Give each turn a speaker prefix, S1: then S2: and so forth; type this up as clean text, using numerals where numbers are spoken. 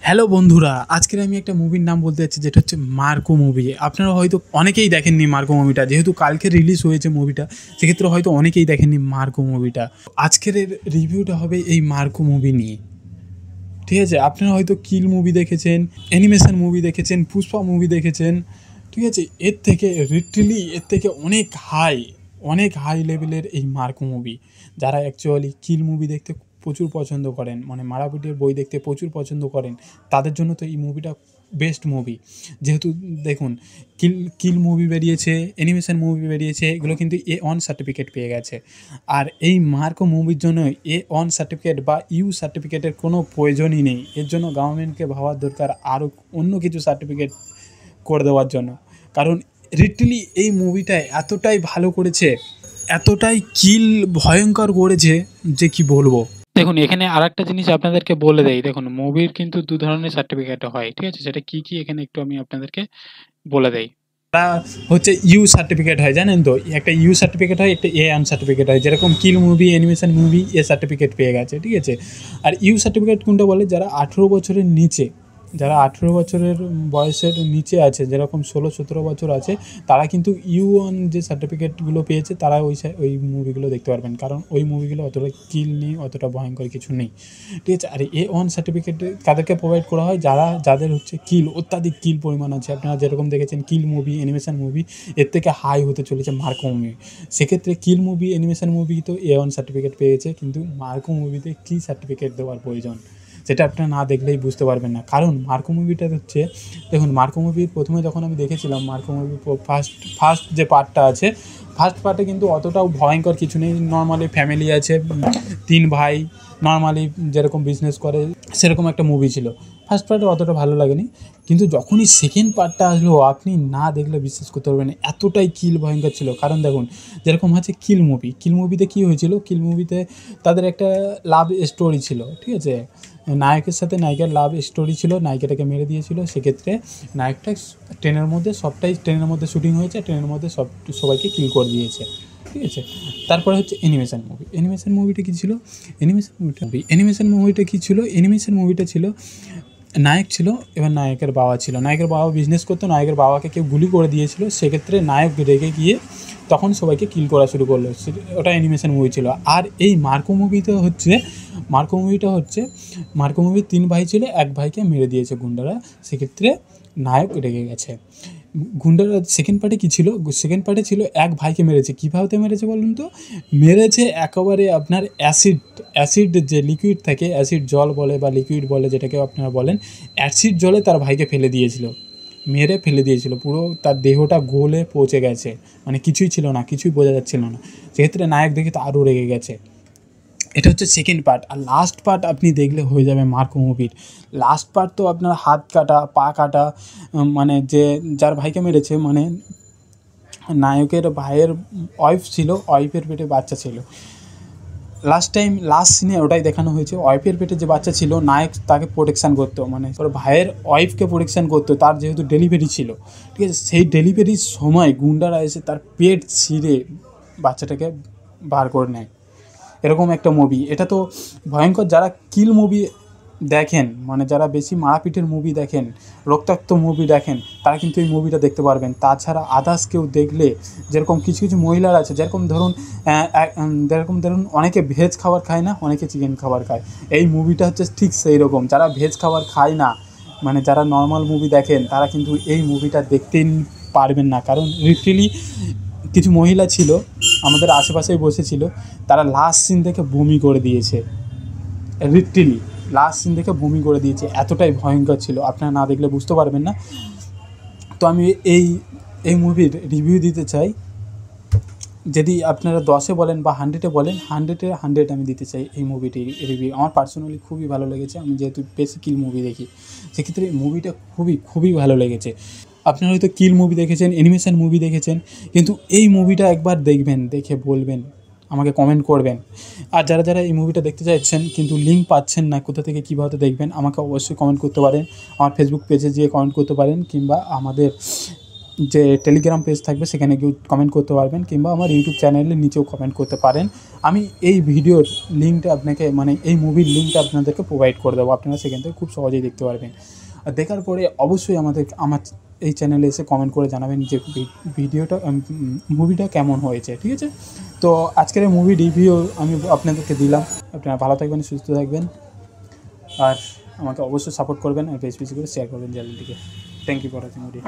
S1: Hello বন্ধুরা, আজকের আমি একটা মুভির নাম বলতে যাচ্ছি যেটা হচ্ছে মার্কো মুভি। আপনারা হয়তো অনেকেই দেখেননি মার্কো মুভিটা, যেহেতু কালকে রিলিজ হয়েছে মুভিটা, সেক্ষেত্রে হয়তো অনেকেই দেখেননি মার্কো মুভিটা। আজকের রিভিউটা হবে এই মার্কো মুভি নিয়ে, ঠিক আছে? আপনারা হয়তো কিল মুভি দেখেছেন, অ্যানিমেশন মুভি দেখেছেন, পুষ্পা মুভি দেখেছেন, ঠিক আছে? এর থেকে অনেক হাই লেভেলের এই মার্কো মুভি। যারা অ্যাকচুয়ালি কিল মুভি দেখতে প্রচুর পছন্দ করেন, মানে মারাপিটের বই দেখতে প্রচুর পছন্দ করেন, তাদের জন্য তো এই মুভিটা বেস্ট মুভি। যেহেতু দেখুন, কিল মুভি বেরিয়েছে, অ্যানিমেশন মুভি বেরিয়েছে, এগুলো কিন্তু A1 সার্টিফিকেট পেয়ে গেছে। আর এই মার্কো মুভির জন্য A1 সার্টিফিকেট বা ইউ সার্টিফিকেটের কোনো প্রয়োজনই নেই। এর জন্য গভর্নমেন্টকে ভাবার দরকার আরও অন্য কিছু সার্টিফিকেট করে দেওয়ার জন্য। কারণ লিটারালি এই মুভিটা এতটাই ভালো করেছে, এতটাই কিল ভয়ঙ্কর করেছে যে কি বলবো।
S2: দেখুন, এখানে আরেকটা জিনিস আপনাদেরকে বলে দেই। দেখুন, মুভির কিন্তু 2 ধরনের সার্টিফিকেট হয়, ঠিক আছে? সেটা কি এখানে একটু আমি আপনাদেরকে বলে দেই।
S1: তারা হচ্ছে ইউ সার্টিফিকেট হয়, জানেন তো? একটা ইউ সার্টিফিকেট হয়, একটা A1 সার্টিফিকেট হয়। যেরকম কিল movie, animation movie A certificate পেয়ে গেছে, ঠিক আছে? আর ইউ সার্টিফিকেট কোনটা বলে? যারা 18 বছরের নিচে, যারা 18 বছরের বয়সের নিচে আছে, যেরকম 16-17 বছর আছে, তারা কিন্তু U1 যে সার্টিফিকেটগুলো পেয়েছে, তারা ওই মুভিগুলো দেখতে পারবেন। কারণ ওই মুভিগুলো অতটা কিল নেই, অতটা ভয়ঙ্কর কিছু নেই, ঠিক আছে? আর A1 সার্টিফিকেট তাদেরকে প্রোভাইড করা হয় যাদের হচ্ছে অত্যাধিক কিল পরিমাণ আছে। আপনারা যেরকম দেখেছেন কিল মুভি, অ্যানিমেশন মুভি, এর থেকে হাই হতে চলেছে মার্কো মুভি। সেক্ষেত্রে কিল মুভি, অ্যানিমেশন মুভি তো A1 সার্টিফিকেট পেয়েছে, কিন্তু মার্কো মুভিতে কী সার্টিফিকেট দেওয়ার প্রয়োজন, সেটা আপনারা না দেখলেই বুঝতে পারবেন না। কারণ মার্কো মুভিটা হচ্ছে, দেখুন, মার্কো মুভির প্রথমে যখন আমি দেখেছিলাম, মার্কো মুভি ফার্স্ট যে পার্টটা আছে, ফার্স্ট পার্টে কিন্তু অতটাও ভয়ঙ্কর কিছু নেই। নর্মালি ফ্যামিলি আছে, 3 ভাই নর্মালি যেরকম বিজনেস করে, সেরকম একটা মুভি ছিল। ফার্স্ট পার্টে অতটা ভালো লাগেনি, কিন্তু যখনই সেকেন্ড পার্টটা আসলো, আপনি না দেখলে বিশ্বাস করতে পারবেন না, এতটাই কিল ভয়ঙ্কর ছিল। কারণ দেখুন, যেরকম হচ্ছে কিল মুভিতে কী হয়েছিল, কিল মুভিতে তাদের একটা লাভ স্টোরি ছিল, ঠিক আছে? নায়কের সাথে নায়িকার লাভ স্টোরি ছিল, নায়িকাটাকে মেরে দিয়েছিল। সেক্ষেত্রে নায়কটা ট্রেনের মধ্যে শুটিং হয়েছে, ট্রেনের মধ্যে সবাইকে কিল করে দিয়েছে, ঠিক আছে? তারপরে হচ্ছে অ্যানিমেশন মুভিটা কী ছিল? অ্যানিমেশন মুভিটা ছিল, নায়ক ছিল, এবার নায়কের বাবা বিজনেস করতো, নায়কের বাবাকে কেউ গুলি করে দিয়েছিল। সেক্ষেত্রে নায়ক রেগে গিয়ে তখন সবাইকে কিল করা শুরু করলো। ওটা অ্যানিমেশন মুভি ছিল। আর এই মার্কো মুভিটা হচ্ছে 3 ভাই ছিল, এক ভাইকে মেরে দিয়েছে গুন্ডারা। সেক্ষেত্রে নায়ক রেগে গেছে। গুন্ডারা সেকেন্ড পার্টে ছিল এক ভাইকে মেরেছে। কীভাবে মেরেছে বলুন তো? মেরেছে একেবারে আপনার অ্যাসিড যে লিকুইড থাকে, অ্যাসিড জল বলে বা লিকুইড বলে, যেটাকে আপনারা বলেন, অ্যাসিড জলে তার ভাইকে মেরে ফেলে দিয়েছিল। পুরো তার দেহটা গলে পচে গেছে, মানে কিছুই ছিল না, কিছুই বোঝা যাচ্ছিল না। সেক্ষেত্রে নায়ক দেখে তো আরও রেগে গেছে। এটা হচ্ছে সেকেন্ড পার্ট। আর লাস্ট পার্ট আপনি দেখলে হয়ে যাবে মার্কো মুভির। লাস্ট পার্ট তো আপনার হাত কাটা, পা কাটা, মানে যার ভাইকে মেরেছে, মানে নায়কের ভাইয়ের ওয়াইফ ছিল, ওয়াইফের পেটে বাচ্চা ছিল। লাস্ট সিনে ওটাই দেখানো হয়েছে। ওয়াইফের পেটে যে বাচ্চা ছিল, নায়ক তাকে প্রোটেকশান করতো, মানে ওর ভাইয়ের ওয়াইফকে প্রোটেকশান করতো। তার যেহেতু ডেলিভারি ছিল, ঠিক আছে? সেই ডেলিভারির সময় গুন্ডারা এসে তার পেট ছিঁড়ে বাচ্চাটাকে বার করে নেয়। এরকম একটা মুভি। এটা তো ভয়ঙ্কর। যারা কিল মুভি দেখেন, মানে যারা বেশি মারাপিটের মুভি দেখেন, রক্তাক্ত মুভি দেখেন, তারা কিন্তু এই মুভিটা দেখতে পারবেন। তাছাড়া আদার্স কেউ দেখলে, যেরকম কিছু মহিলারা আছে, যেরকম ধরুন অনেকে ভেজ খাবার খায় না, অনেকে চিকেন খাবার খায়। এই মুভিটা হচ্ছে ঠিক সেই রকম। যারা ভেজ খাবার খায় না, মানে যারা নর্মাল মুভি দেখেন, তারা কিন্তু এই মুভিটা দেখতেই পারবেন না। কারণ লিটারালি কিছু মহিলা ছিল, আমাদের আশেপাশেই বসেছিল, তারা লাস্ট সিন দেখে বমি করে দিয়েছে। এতটাই ভয়ঙ্কর ছিল, আপনারা না দেখলে বুঝতে পারবেন না। তো আমি এই মুভির রিভিউ দিতে চাই। যদি আপনারা 10-এ বলেন বা 100-এ বলেন, 100-এ 100 আমি দিতে চাই এই মুভিটির রিভিউ। আমার পার্সোনালি খুবই ভালো লেগেছে। আমি যেহেতু বেশি কিল মুভি দেখি, সেক্ষেত্রে এই মুভিটা খুবই ভালো লেগেছে। আপনারা হয়তো কিল মুভি দেখেছেন, অ্যানিমেশন মুভি দেখেছেন, কিন্তু এই মুভিটা একবার দেখবেন, দেখে বলবেন, আমাকে কমেন্ট করবেন। আর যারা এই মুভিটা দেখতে চাইছেন কিন্তু লিঙ্ক পাচ্ছেন না, কোথা থেকে কীভাবে দেখবেন, আমাকে অবশ্যই কমেন্ট করতে পারেন। আমার ফেসবুক পেজে যেয়ে কমেন্ট করতে পারেন, কিংবা আমাদের যে টেলিগ্রাম পেজ থাকবে সেখানে গিয়ে কমেন্ট করতে পারবেন, কিংবা আমার ইউটিউব চ্যানেলের নিচেও কমেন্ট করতে পারেন। আমি এই ভিডিওর লিঙ্কটা আপনাকে মানে এই মুভির লিঙ্কটা আপনাদেরকে প্রোভাইড করে দেবো, আপনারা সেখান থেকে খুব সহজেই দেখতে পারবেন। আর দেখার পরে অবশ্যই আমার এই চ্যানেলে এসে কমেন্ট করে জানাবেন যে ভিডিওটা মুভিটা কেমন হয়েছে, ঠিক আছে? তো আজকের এই মুভি রিভিউ আমি আপনাদেরকে দিলাম। আপনারা ভালো থাকবেন, সুস্থ থাকবেন, আর আমাকে অবশ্যই সাপোর্ট করবেন, আর বেশি বেশি করে শেয়ার করবেন চ্যানেলটিকে। Thank you for watching video.